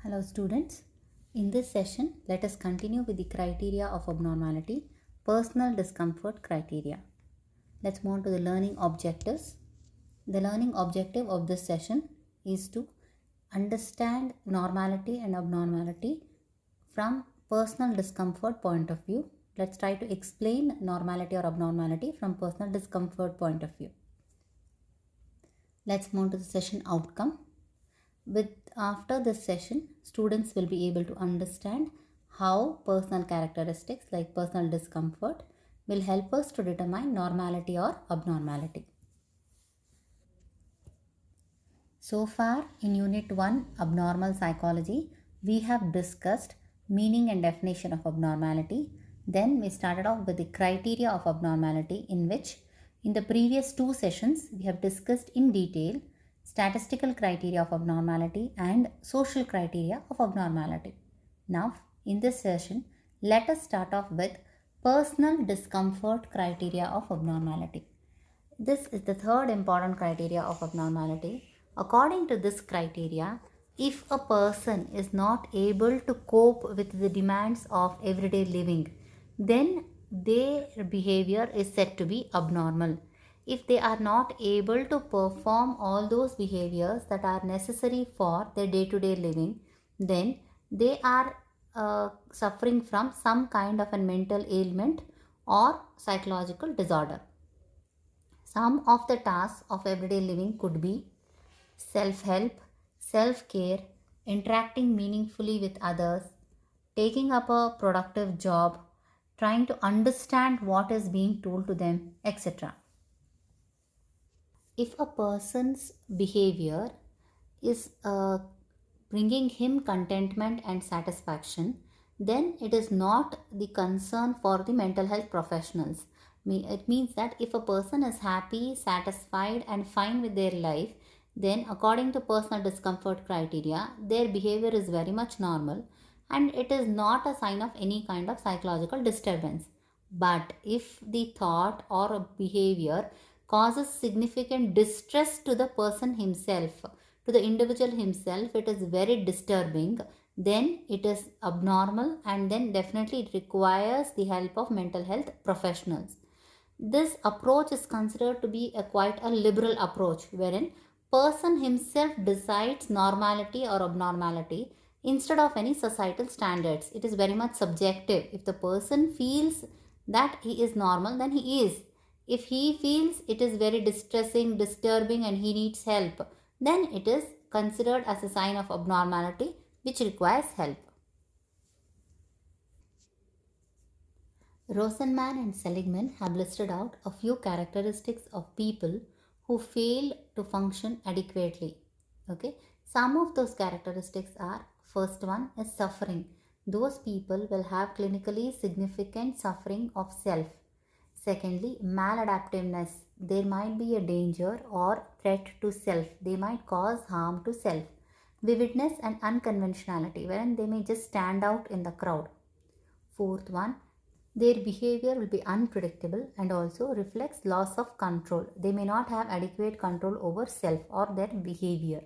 Hello students. In this session, let us continue with the criteria of abnormality, personal discomfort criteria. Let's move on to the learning objectives. The learning objective of this session is to understand normality and abnormality from personal discomfort point of view. Let's try to explain normality or abnormality from personal discomfort point of view. Let's move to the session outcome. After this session, students will be able to understand how personal characteristics like personal discomfort will help us to determine normality or abnormality. So far in Unit 1 Abnormal Psychology, we have discussed meaning and definition of abnormality. Then we started off with the criteria of abnormality, in which in the previous two sessions we have discussed in detail statistical criteria of abnormality and social criteria of abnormality. Now in this session, let us start off with personal discomfort criteria of abnormality. This is the third important criteria of abnormality. According to this criteria, if a person is not able to cope with the demands of everyday living, then their behavior is said to be abnormal. If they are not able to perform all those behaviors that are necessary for their day-to-day living, then they are suffering from some kind of a mental ailment or psychological disorder. Some of the tasks of everyday living could be self-help, self-care, interacting meaningfully with others, taking up a productive job, trying to understand what is being told to them, etc. If a person's behavior is bringing him contentment and satisfaction, then it is not the concern for the mental health professionals. It means that if a person is happy, satisfied, and fine with their life, then according to personal discomfort criteria, their behavior is very much normal and it is not a sign of any kind of psychological disturbance. But if the thought or behavior causes significant distress to the person himself, to the individual himself, it is very disturbing, then it is abnormal and then definitely it requires the help of mental health professionals. This approach is considered to be quite a liberal approach, wherein person himself decides normality or abnormality instead of any societal standards. It is very much subjective. If the person feels that he is normal, then he is. If he feels it is very distressing, disturbing, and he needs help, then it is considered as a sign of abnormality which requires help. Rosenman and Seligman have listed out a few characteristics of people who fail to function adequately. Okay, some of those characteristics are: first one is suffering. Those people will have clinically significant suffering of self. Secondly, maladaptiveness. There might be a danger or threat to self. They might cause harm to self. Vividness and unconventionality, wherein they may just stand out in the crowd. Fourth one, their behavior will be unpredictable and also reflects loss of control. They may not have adequate control over self or their behavior.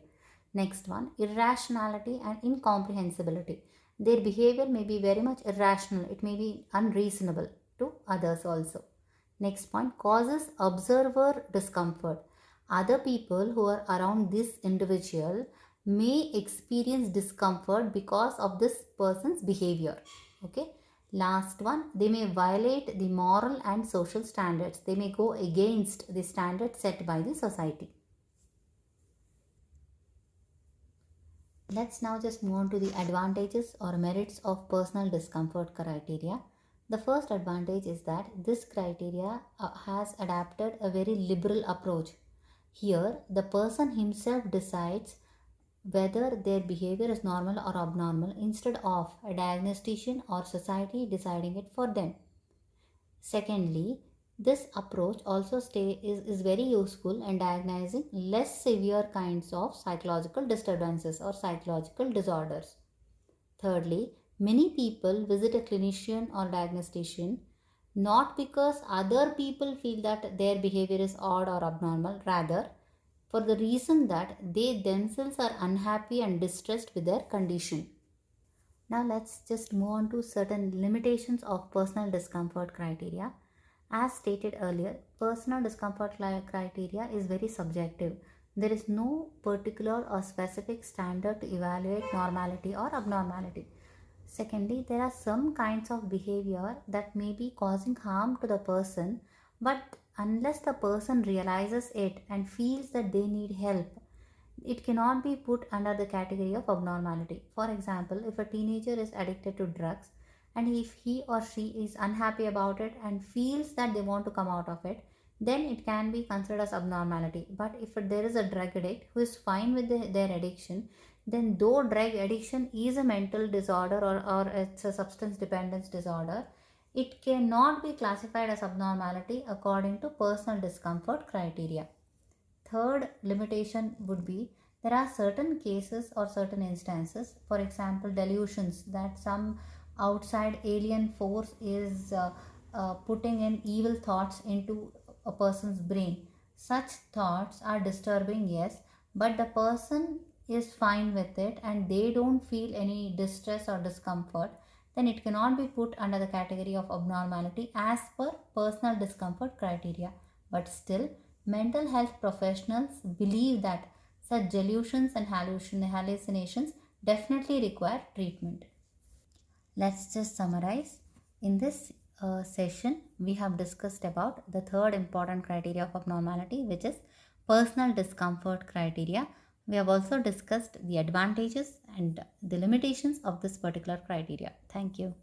Next one, irrationality and incomprehensibility. Their behavior may be very much irrational. It may be unreasonable to others also. Next point, causes observer discomfort. Other people who are around this individual may experience discomfort because of this person's behavior. Okay. Last one, they may violate the moral and social standards. They may go against the standards set by the society. Let's now just move on to the advantages or merits of personal discomfort criteria. The first advantage is that this criteria has adapted a very liberal approach. Here, the person himself decides whether their behavior is normal or abnormal instead of a diagnostician or society deciding it for them. Secondly, this approach also is very useful in diagnosing less severe kinds of psychological disturbances or psychological disorders. Thirdly, many people visit a clinician or diagnostician not because other people feel that their behavior is odd or abnormal, rather for the reason that they themselves are unhappy and distressed with their condition. Now let's just move on to certain limitations of personal discomfort criteria. As stated earlier, personal discomfort criteria is very subjective. There is no particular or specific standard to evaluate normality or abnormality. Secondly, there are some kinds of behavior that may be causing harm to the person, but unless the person realizes it and feels that they need help, it cannot be put under the category of abnormality. For example, if a teenager is addicted to drugs and if he or she is unhappy about it and feels that they want to come out of it, then it can be considered as abnormality. But if there is a drug addict who is fine with their addiction, then though drug addiction is a mental disorder or it's a substance dependence disorder, it cannot be classified as abnormality according to personal discomfort criteria. Third limitation would be there are certain cases or certain instances, for example, delusions that some outside alien force is putting in evil thoughts into a person's brain. Such thoughts are disturbing, yes, but the person is fine with it and they don't feel any distress or discomfort, then it cannot be put under the category of abnormality as per personal discomfort criteria. But still, mental health professionals believe that such delusions and hallucinations definitely require treatment. Let's just summarize. In this session, we have discussed about the third important criteria of abnormality, which is personal discomfort criteria. We have also discussed the advantages and the limitations of this particular criteria. Thank you.